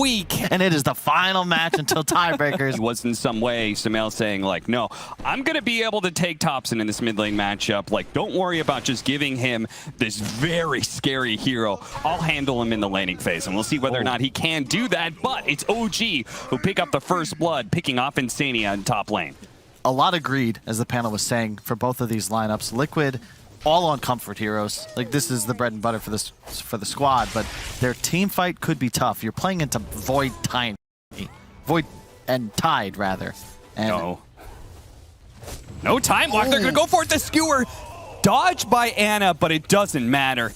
week. And it is the final match until tiebreakers. Was in some way Sumail saying like, no, I'm going to be able to take Thompson in this mid lane matchup. Like, don't worry about just giving him this very scary hero. I'll handle him in the laning phase, and we'll see whether or not he can do that. But it's OG who pick up the first blood, picking off Insania in top lane. A lot of greed, as the panel was saying, for both of these lineups. Liquid, all on comfort heroes. Like, this is the bread and butter for the squad, but their team fight could be tough. You're playing into Void and Tide, rather. And no time walk. They're going to go for it. The skewer dodged by Ana, but it doesn't matter.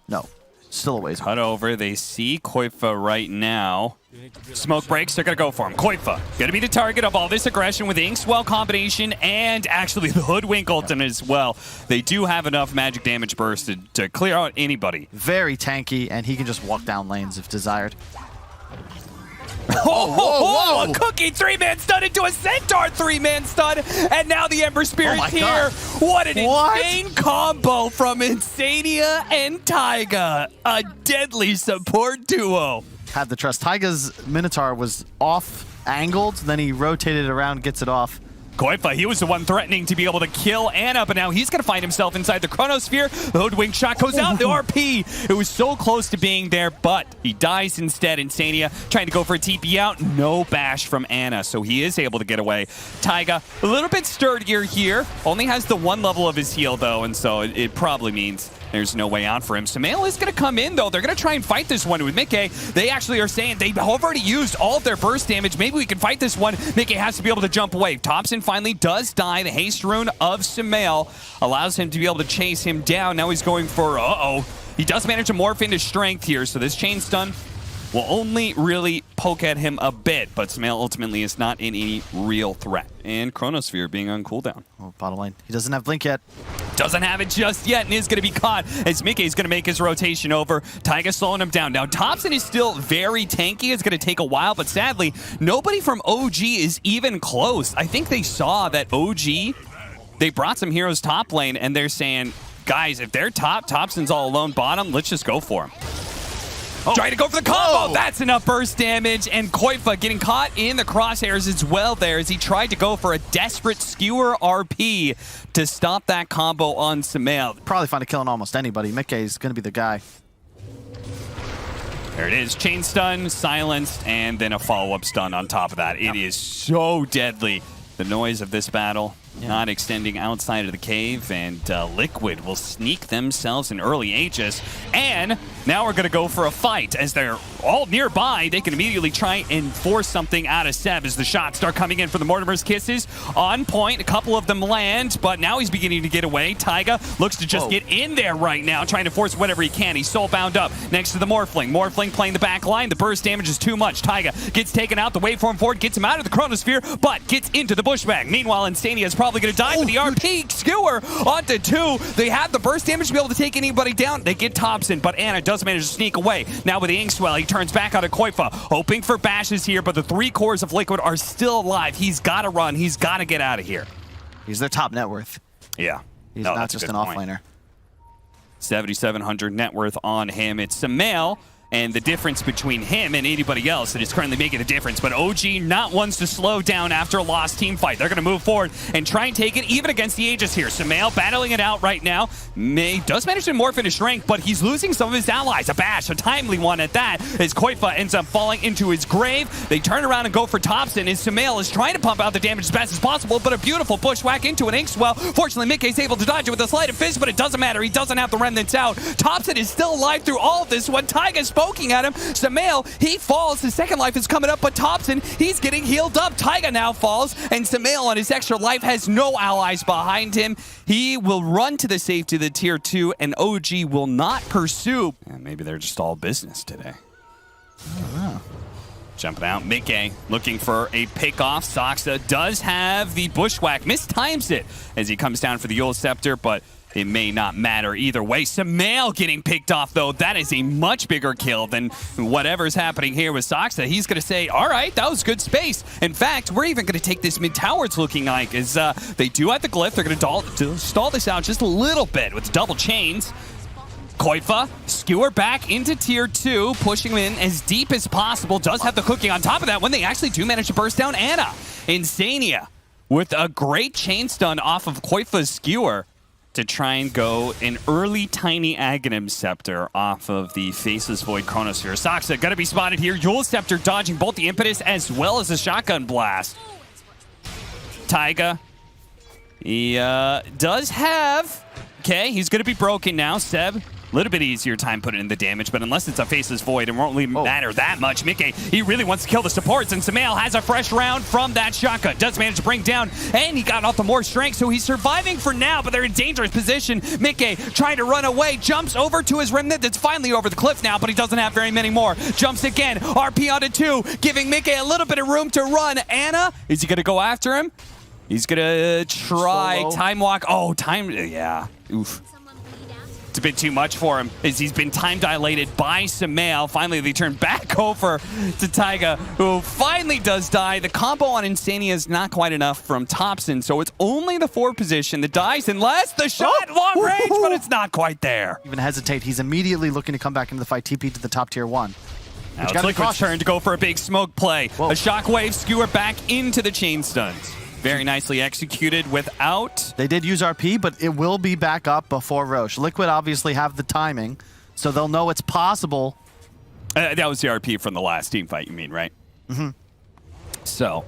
No, still a ways. Cut over. They see Koifa right now. Smoke breaks. They're going to go for him. Koifa going to be the target of all this aggression with the Inkswell combination and actually the Hoodwink ultimate as well. They do have enough magic damage burst to clear out anybody. Very tanky, and he can just walk down lanes if desired. Whoa. A cookie 3-man stun into a centaur 3-man stun, and now the Ember Spirit's here. God. What an insane combo from Insania and Taiga. A deadly support duo. Had the trust. Taiga's Minotaur was off-angled, then he rotated around, gets it off. Koifa, he was the one threatening to be able to kill Ana, but now he's going to find himself inside the Chronosphere. The Hoodwink shot goes out. The RP, it was so close to being there, but he dies instead. Insania trying to go for a TP out. No bash from Ana, so he is able to get away. Taiga, a little bit sturdier here. Only has the 1 level of his heal, though, and so it probably means there's no way out for him. Sumail is going to come in, though. They're going to try and fight this one with Mickey. They actually are saying they've already used all of their burst damage. Maybe we can fight this one. Mickey has to be able to jump away. Thompson finally does die. The haste rune of Sumail allows him to be able to chase him down. Now he's going for, he does manage to morph into strength here, so this chain stun will only really poke at him a bit, but Sumail ultimately is not in any real threat. And Chronosphere being on cooldown. Oh, bottom lane. He doesn't have Blink yet. Doesn't have it just yet and is going to be caught as Mickey is going to make his rotation over. Taiga slowing him down. Now, Thompson is still very tanky. It's going to take a while, but sadly, nobody from OG is even close. I think they saw that OG, they brought some heroes top lane, and they're saying, guys, if they're top, Thompson's all alone bottom, let's just go for him. Trying to go for the combo. That's enough burst damage. And Koifa getting caught in the crosshairs as well there as he tried to go for a desperate skewer RP to stop that combo on Sumail. Probably find a kill on almost anybody. Mickey's going to be the guy. There it is. Chain stun, silenced, and then a follow-up stun on top of that. It is so deadly. The noise of this battle not extending outside of the cave, and Liquid will sneak themselves in early Aegis. And now we're going to go for a fight. As they're all nearby, they can immediately try and force something out of Seb as the shots start coming in for the Mortimer's Kisses. On point, a couple of them land, but now he's beginning to get away. Taiga looks to just get in there right now, trying to force whatever he can. He's soul bound up next to the Morphling. Morphling playing the back line. The burst damage is too much. Taiga gets taken out. The waveform forward gets him out of the Chronosphere, but gets into the bushwhack. Meanwhile, Insania is probably going to die with the RP skewer onto 2. They have the burst damage to be able to take anybody down. They get Thompson, but Ana does manage to sneak away. Now with the Inkswell, he turns back out of Koifa, hoping for bashes here, but the 3 cores of Liquid are still alive. He's got to run. He's got to get out of here. He's their top net worth. Yeah. He's not just an offlaner. 7,700 net worth on him. It's Sumail. And the difference between him and anybody else that is currently making the difference. But OG not ones to slow down after a lost team fight. They're going to move forward and try and take it even against the Aegis here. Sumail battling it out right now. Does manage to morph into strength, but he's losing some of his allies. A bash, a timely one at that, as Koifa ends up falling into his grave. They turn around and go for Thompson, as Sumail is trying to pump out the damage as best as possible, but a beautiful bushwhack into an Inkswell. Fortunately, Mickey's able to dodge it with a sleight of fist, but it doesn't matter. He doesn't have the remnants out. Thompson is still alive through all of this when Taiga's poking at him. Sumail, he falls. His second life is coming up, but Thompson, he's getting healed up. Taiga now falls, and Sumail on his extra life has no allies behind him. He will run to the safety of the tier 2, and OG will not pursue. And maybe they're just all business today. I don't know. Jumping out, Mickey looking for a pick-off. Saksa does have the bushwhack, mistimes it as he comes down for the Yule Scepter, but it may not matter either way. Sumail getting picked off, though. That is a much bigger kill than whatever's happening here with Saksa. He's going to say, all right, that was good space. In fact, we're even going to take this mid-tower, it's looking like, as they do have the glyph. They're going to stall this out just a little bit with the double chains. Koifa, skewer back into tier 2, pushing him in as deep as possible. Does have the cooking on top of that when they actually do manage to burst down Ana. Insania with a great chain stun off of Koifa's skewer to try and go an early tiny aghanim scepter off of the Faceless Void Chronosphere. Saksa gonna be spotted here. Yule Scepter dodging both the impetus as well as the shotgun blast. Taiga, he does have... Okay, he's gonna be broken now. Seb, a little bit easier time putting in the damage, but unless it's a Faceless Void, it won't really matter that much. Mickey, he really wants to kill the supports, and Samael has a fresh round from that shotgun. Does manage to bring down, and he got off the more strength, so he's surviving for now, but they're in dangerous position. Mickey trying to run away, jumps over to his remnant that's finally over the cliff now, but he doesn't have very many more. Jumps again, RP onto 2, giving Mickey a little bit of room to run. Ana, is he gonna go after him? He's gonna try time walk. Oh, time, yeah, oof. It's a bit too much for him as he's been time dilated by Samael. Finally, they turn back over to Taiga, who finally does die. The combo on Insania is not quite enough from Thompson, so it's only the 4 position that dies unless the shot long range, but it's not quite there. Even hesitate, he's immediately looking to come back into the fight, TP to the top tier 1. Now it's Liquid's turn to go for a big smoke play. A shockwave skewer back into the chain stuns. Very nicely executed without... They did use RP, but it will be back up before Roche. Liquid obviously have the timing, so they'll know it's possible. That was the RP from the last team fight, you mean, right? Mm-hmm. So,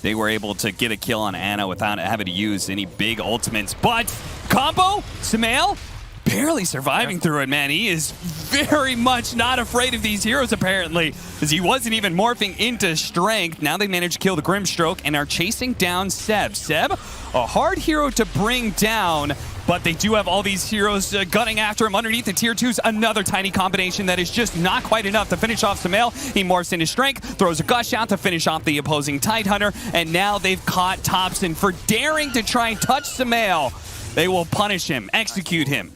they were able to get a kill on Ana without having to use any big ultimates. But, combo, Samael, barely surviving through it, man. He is very much not afraid of these heroes, apparently, because he wasn't even morphing into strength. Now they managed to kill the Grimstroke and are chasing down Seb. Seb, a hard hero to bring down, but they do have all these heroes gunning after him. Underneath the tier 2s, another tiny combination that is just not quite enough to finish off Samael. He morphs into strength, throws a gush out to finish off the opposing Tidehunter, and now they've caught Thompson for daring to try and touch Samael. They will punish him, execute him.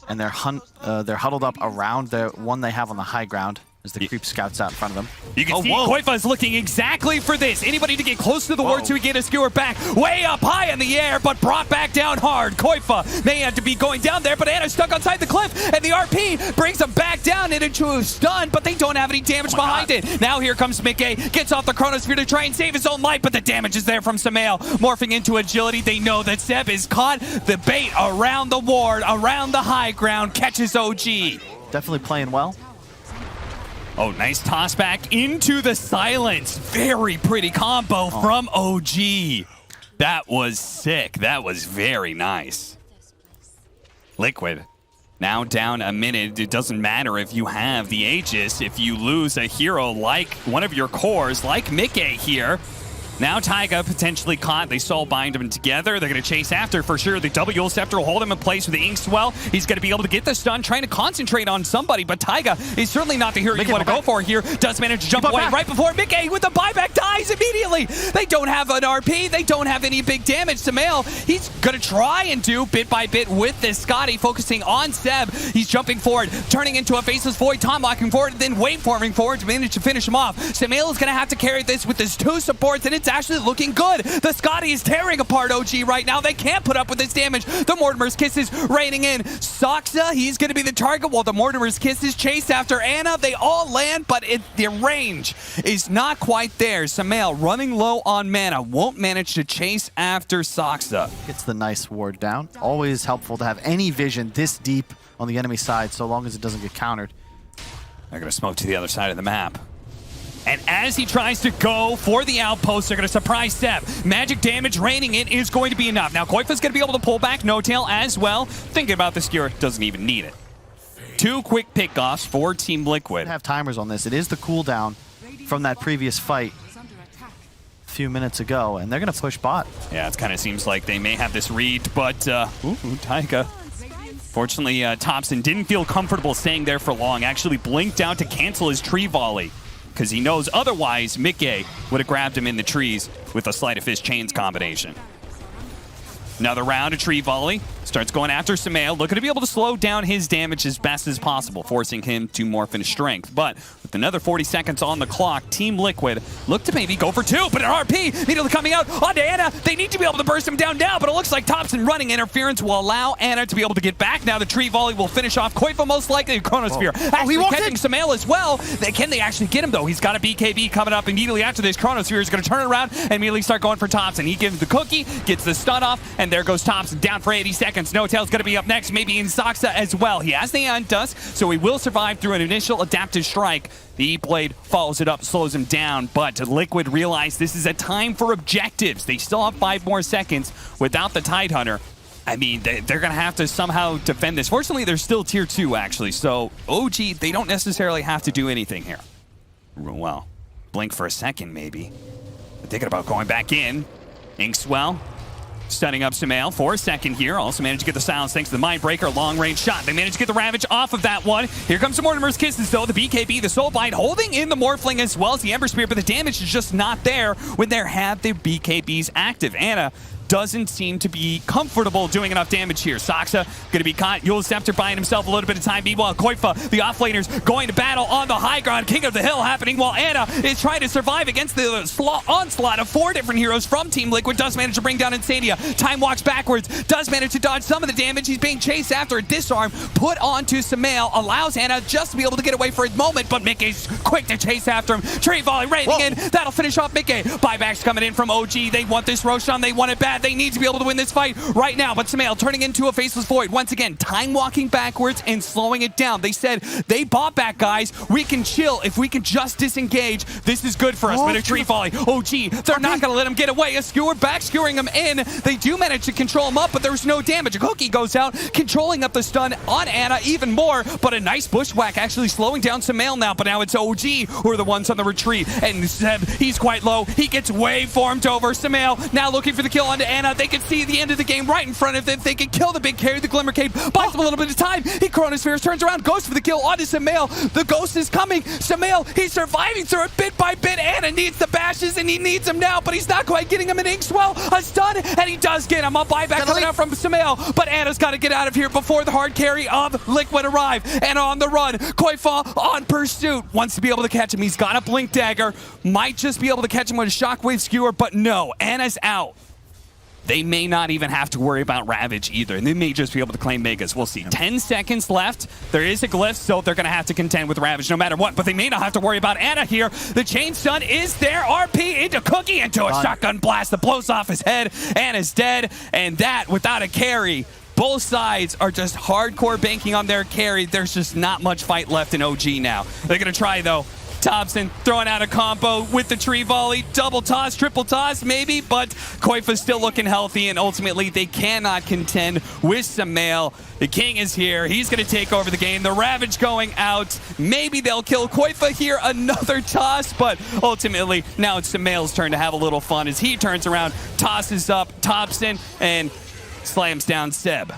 And they're huddled up around the one they have on the high ground as the creep scouts out in front of them. You can see Koifa is looking exactly for this. Anybody to get close to the ward so we get a skewer back. Way up high in the air, but brought back down hard. Koifa may have to be going down there, but Ana's stuck outside the cliff, and the RP brings him back down into a stun, but they don't have any damage behind it. Now here comes Mickey, gets off the Chronosphere to try and save his own life, but the damage is there from Samael. Morphing into agility, they know that Seb is caught. The bait around the ward, around the high ground, catches OG. Definitely playing well. Oh, nice toss back into the silence. Very pretty combo from OG. That was sick. That was very nice. Liquid, now down a minute. It doesn't matter if you have the Aegis. If you lose a hero like one of your cores, like Mickey here, now Taiga potentially caught. They soul bind him together. They're going to chase after for sure. The double Yule Scepter will hold him in place with the Ink Swell. He's going to be able to get the stun, trying to concentrate on somebody, but Taiga is certainly not the hero you want to go for here. Does manage to jump away right before Mickey with the buyback dies immediately. They don't have an RP. They don't have any big damage. Samael, he's going to try and do bit by bit with this Scotty, focusing on Seb. He's jumping forward, turning into a Faceless Void, time locking forward, and then waveforming forward to manage to finish him off. Samael is going to have to carry this with his 2 supports, and it's actually looking good. The Scotty is tearing apart OG right now. They can't put up with this damage. The Mortimer's Kisses raining in. Saksa, he's going to be the target while the Mortimer's Kisses chase after Ana. They all land, but the range is not quite there. Samael running low on mana. Won't manage to chase after Saksa. Gets the nice ward down. Always helpful to have any vision this deep on the enemy side, so long as it doesn't get countered. They're going to smoke to the other side of the map. And as he tries to go for the outpost, they're going to surprise Seb. Magic damage raining in is going to be enough. Now, Koifa's going to be able to pull back No Tail as well. Thinking about the skewer, doesn't even need it. 2 quick pickoffs for Team Liquid. Have timers on this. It is the cooldown from that previous fight a few minutes ago, and they're going to push bot. Yeah, it kind of seems like they may have this read, but Taiga. Fortunately, Thompson didn't feel comfortable staying there for long. Actually blinked out to cancel his tree volley, because he knows otherwise Mickey would have grabbed him in the trees with a Sleight of Fist Chains combination. Another round of tree volley. starts going after Samael, looking to be able to slow down his damage as best as possible, forcing him to morph into strength. But with another 40 seconds on the clock, Team Liquid look to maybe go for 2, but an RP immediately coming out onto Ana. They need to be able to burst him down now, but it looks like Thompson running interference will allow Ana to be able to get back. Now the tree volley will finish off Koifa, most likely. Chronosphere actually catching Samael as well. Can they actually get him, though? He's got a BKB coming up immediately after this. Chronosphere is going to turn it around and immediately start going for Thompson. He gives the cookie, gets the stun off, and there goes Thompson down for 80 seconds. No Tail's going to be up next, maybe in Saxa as well. He has the Undusk, so he will survive through an initial adaptive strike. The E-Blade follows it up, slows him down, but Liquid realize this is a time for objectives. They still have 5 more seconds without the Tidehunter. I mean, they're going to have to somehow defend this. Fortunately, they're still tier 2, actually, so OG, they don't necessarily have to do anything here. Well, blink for a second, maybe. They're thinking about going back in. Inkswell stunning up Samael for a second here. Also managed to get the silence thanks to the Mindbreaker long-range shot. They managed to get the Ravage off of that one. Here comes the Mortimer's Kisses, though. The BKB, the Soulblind, holding in the Morphling as well as the Ember Spear, but the damage is just not there when they have their BKBs active. Ana doesn't seem to be comfortable doing enough damage here. Saxa going to be caught. Yule Scepter buying himself a little bit of time. Meanwhile, Koifa, the offlaners, going to battle on the high ground. King of the Hill happening while Ana is trying to survive against the onslaught of 4 different heroes from Team Liquid. Does manage to bring down Insania. Time walks backwards. Does manage to dodge some of the damage. He's being chased after a disarm. Put onto Samael. Allows Ana just to be able to get away for a moment, but Mickey's quick to chase after him. Tree volley raining in. That'll finish off Mickey. Buybacks coming in from OG. They want this Roshan. They want it bad. They need to be able to win this fight right now, but Samael turning into a faceless void. Once again, time walking backwards and slowing it down. They said they bought back, guys. We can chill if we can just disengage. This is good for us. But a tree volley. OG, they're not going to let him get away. A skewer back, skewering him in. They do manage to control him up, but there's no damage. A cookie goes out, controlling up the stun on Ana even more, but a nice bushwhack actually slowing down Samael now, but now it's OG who are the ones on the retreat. And Seb, he's quite low. He gets waveformed over. Samael now looking for the kill onto Ana. They can see the end of the game right in front of them. They can kill the big carry, the Glimmer Cape, buys him a little bit of time. He Chronospheres, turns around, goes for the kill onto Samael. The ghost is coming. Samael, he's surviving through it bit by bit. Ana needs the bashes, and he needs them now, but he's not quite getting him an Inkswell. A stun, and he does get him. A buyback coming out from Samael, but Ana's got to get out of here before the hard carry of Liquid arrive. Ana on the run. Koifa on pursuit. Wants to be able to catch him. He's got a Blink Dagger. Might just be able to catch him with a Shockwave Skewer, but no. Ana's out. They may not even have to worry about Ravage either, and they may just be able to claim Megas. We'll see. 10 seconds left. There is a glyph, so they're going to have to contend with Ravage no matter what, but they may not have to worry about Ana here. The chain stun is there. RP into Cookie, into a shotgun blast that blows off his head. Ana's dead, and that without a carry. Both sides are just hardcore banking on their carry. There's just not much fight left in OG now. They're going to try, though. Thompson throwing out a combo with the tree volley. Double toss, triple toss, maybe, but Koifa's still looking healthy, and ultimately they cannot contend with Samael. The King is here. He's going to take over the game. The Ravage going out. Maybe they'll kill Koifa here. Another toss, but ultimately now it's Samael's turn to have a little fun as he turns around, tosses up Thompson, and slams down Seb.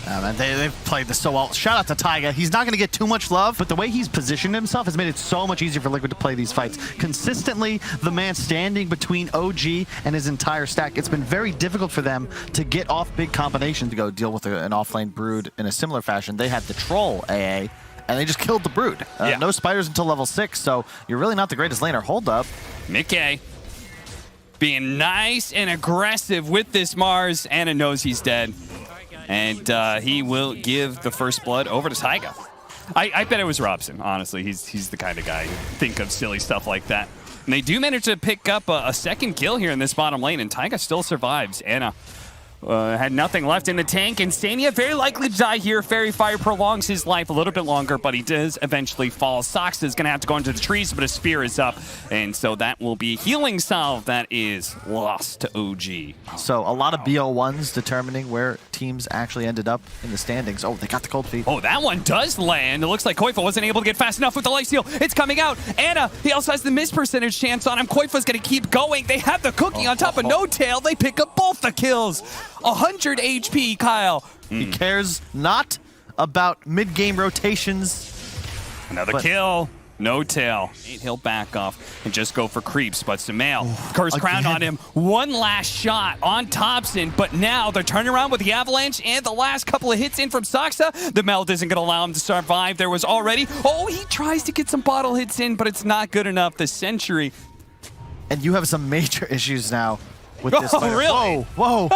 Man, they've played this so well. Shout out to Taiga. He's not going to get too much love, but the way he's positioned himself has made it so much easier for Liquid to play these fights. Consistently, the man standing between OG and his entire stack. It's been very difficult for them to get off big combinations to go deal with an offlane Brood in a similar fashion. They had the Troll AA, and they just killed the Brood. No spiders until level 6, so you're really not the greatest laner. Hold up. Mickey being nice and aggressive with this Mars. Ana knows he's dead. And he will give the first blood over to Taiga. I bet it was Robson, honestly. He's the kind of guy who think of silly stuff like that. And they do manage to pick up a second kill here in this bottom lane, and Taiga still survives. Ana had nothing left in the tank, and Stania very likely to die here. Fairy Fire prolongs his life a little bit longer, but he does eventually fall. Sox is going to have to go into the trees, but his spear is up, and so that will be a healing salve that is lost to OG. So a lot of BO1s determining where teams actually ended up in the standings. Oh, they got the cold feet. Oh, that one does land. It looks like Koifa wasn't able to get fast enough with the lifesteal. It's coming out. Ana, he also has the miss percentage chance on him. Koifa's going to keep going. They have the cookie on top of No Tail. They pick up both the kills. 100 HP, Kyle. He cares not about mid-game rotations. Another kill. No tail. He'll back off and just go for creeps, but Sumail, curse crown on him. One last shot on Thompson, but now they're turning around with the avalanche and the last couple of hits in from Saksa. The meld isn't going to allow him to survive. There was already, he tries to get some bottle hits in, but it's not good enough. The Century. And you have some major issues now with this player. Really? Whoa.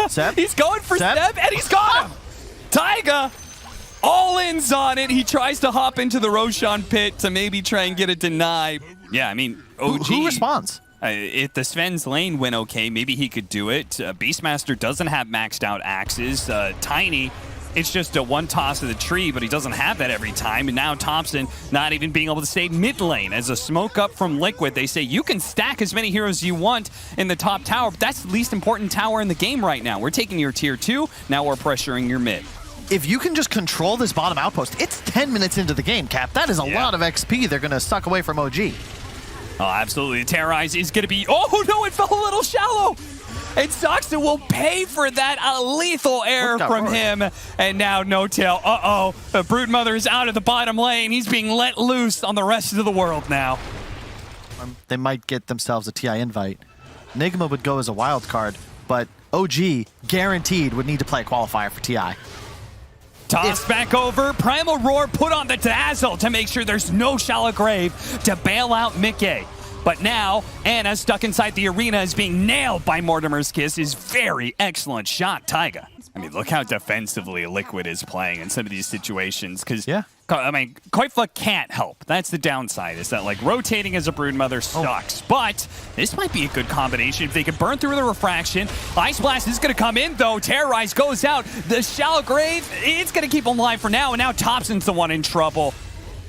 Seb? He's going for Seb, and he's got him. Taiga all-ins on it. He tries to hop into the Roshan pit to maybe try and get it denied. Yeah, I mean, OG. Who responds? If the Sven's lane went okay, maybe he could do it. Beastmaster doesn't have maxed out axes. Tiny, it's just a one toss of the tree, but he doesn't have that every time. And now Thompson not even being able to stay mid lane. As a smoke up from Liquid, they say you can stack as many heroes you want in the top tower, but that's the least important tower in the game right now. We're taking your tier 2, now we're pressuring your mid. If you can just control this bottom outpost, it's 10 minutes into the game, Cap. That is a lot of XP they're going to suck away from OG. Oh, absolutely. The Terrorize is going to be... Oh, no, it fell a little shallow. And Saksa will pay for that. A lethal error from him. And now No Tail. The Broodmother is out of the bottom lane. He's being let loose on the rest of the world now. They might get themselves a TI invite. Nigma would go as a wild card, but OG guaranteed would need to play a qualifier for TI. Toss back over. Primal Roar put on the dazzle to make sure there's no shallow grave to bail out Mickey. But now, Anna stuck inside the arena is being nailed by Mortimer's Kiss. Is very excellent shot, Taiga. I mean, look how defensively Liquid is playing in some of these situations. Because, I mean, Koifa can't help. That's the downside, is that, like, rotating as a Broodmother sucks. But this might be a good combination if they can burn through the refraction. Ice Blast is going to come in, though. Terrorize goes out. The shallow grave, it's going to keep him alive for now. And now Thompson's the one in trouble.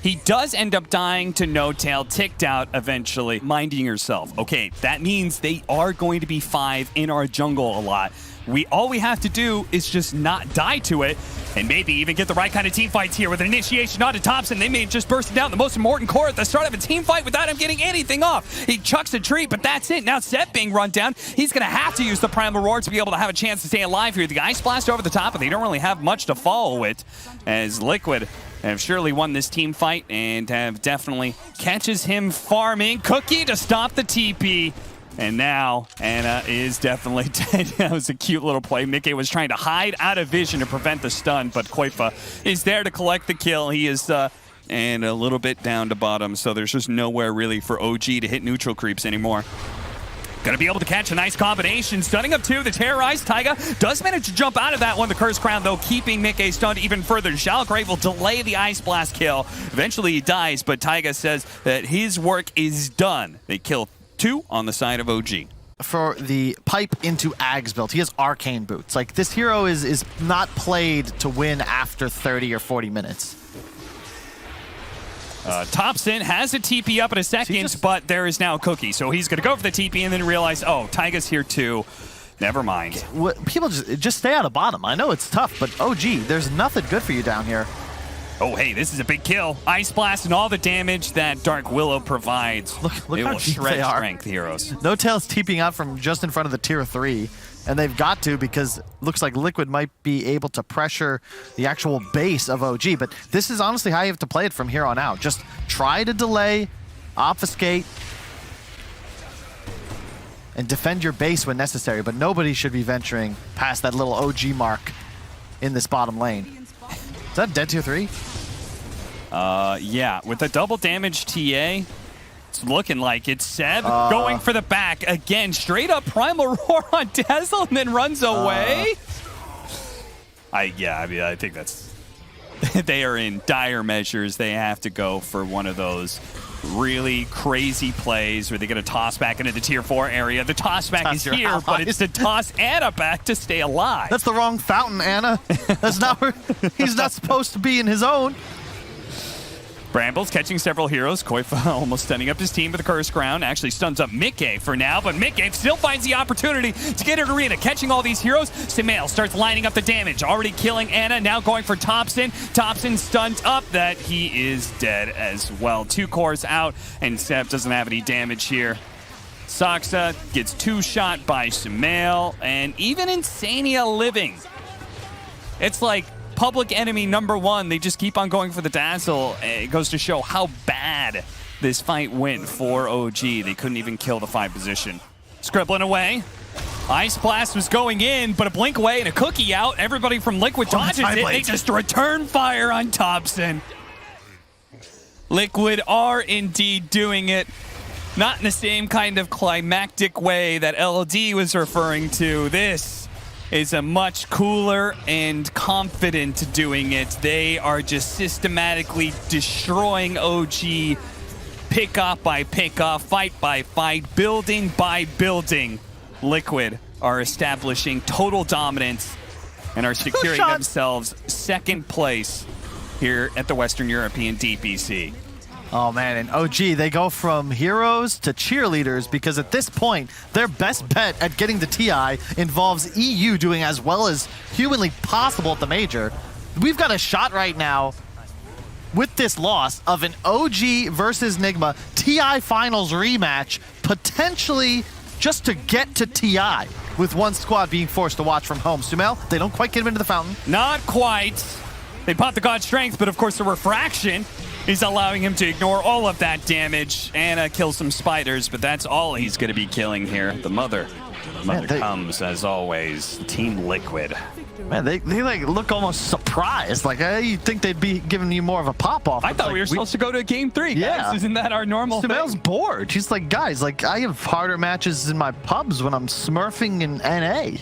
He does end up dying to No Tail, ticked out eventually. Minding yourself. Okay, that means they are going to be 5 in our jungle a lot. All we have to do is just not die to it, and maybe even get the right kind of team fights here with an initiation onto Thompson. They may just burst down the most important core at the start of a team fight without him getting anything off. He chucks a tree, but that's it. Now Seth being run down, he's going to have to use the Primal Roar to be able to have a chance to stay alive here. The Ice Blast over the top, but they don't really have much to follow it, as Liquid have surely won this team fight and have definitely catches him farming. Cookie to stop the TP. And now Anna is definitely dead. That was a cute little play. Mickey was trying to hide out of vision to prevent the stun, but Koifa is there to collect the kill. He is and a little bit down to bottom, so there's just nowhere really for OG to hit neutral creeps anymore. Gonna be able to catch a nice combination. Stunning up 2, the Terrorized Taiga does manage to jump out of that one. The Curse Crown, though, keeping Mickey stunned even further. Shallow Grave will delay the Ice Blast kill. Eventually he dies, but Taiga says that his work is done. They kill 2 on the side of OG. For the pipe into Ag's build, he has arcane boots. Like, this hero is not played to win after 30 or 40 minutes. Thompson has a TP up in a second, but there is now a Cookie. So he's going to go for the TP and then realize, oh, Taiga's here too. Never mind. People just stay out of bottom. I know it's tough, but OG, there's nothing good for you down here. Oh, hey, this is a big kill. Ice Blast and all the damage that Dark Willow provides. Look it how will deep shred they are. Strength heroes. No Tail's TPing out from just in front of the tier 3, and they've got to because it looks like Liquid might be able to pressure the actual base of OG, but this is honestly how you have to play it from here on out. Just try to delay, obfuscate, and defend your base when necessary, but nobody should be venturing past that little OG mark in this bottom lane. Is that dead tier 3? Yeah, with the double damage TA, it's looking like it's Seb going for the back again. Straight up Primal Roar on Dazzle and then runs away. I mean, I think that's... they are in dire measures. They have to go for one of those really crazy plays where they get a toss back into the tier 4 area. The toss back is here, allies. But it's to toss Anna back to stay alive. That's the wrong fountain, Anna. That's not where he's not supposed to be in his own. Brambles catching several heroes. Koifa almost stunning up his team with the Curse Crown. Actually stuns up Mickey for now, but Mickey still finds the opportunity to get an arena. Catching all these heroes, Sumail starts lining up the damage. Already killing Anna, now going for Thompson. Thompson stunned up that he is dead as well. 2 cores out, and Seb doesn't have any damage here. Saksa gets 2 shot by Sumail, and even Insania living. It's like public enemy #1. They just keep on going for the dazzle. It goes to show how bad this fight went for OG. They couldn't even kill the 5 position. Scribbling away. Ice Blast was going in, but a blink away and a cookie out. Everybody from Liquid dodges it. They just return fire on Thompson. Liquid are indeed doing it. Not in the same kind of climactic way that LD was referring to. This is a much cooler and confident doing it. They are just systematically destroying OG, pick off by pick off, fight by fight, building by building. Liquid are establishing total dominance and are securing themselves 2nd place here at the Western European DPC. Oh man, and OG, they go from heroes to cheerleaders because at this point, their best bet at getting the TI involves EU doing as well as humanly possible at the major. We've got a shot right now with this loss of an OG versus Nigma TI finals rematch, potentially just to get to TI with one squad being forced to watch from home. Sumail, they don't quite get him into the fountain. Not quite. They pop the God Strength, but of course the refraction is allowing him to ignore all of that damage and kill some spiders, but that's all he's going to be killing here. The mother comes, as always, Team Liquid. Man, they like look almost surprised. Like, you'd think they'd be giving you more of a pop-off. I thought we were supposed to go to Game 3, guys. Yeah. Isn't that our normal Sumail's thing? bored. She's like, guys, like, I have harder matches in my pubs when I'm smurfing in NA.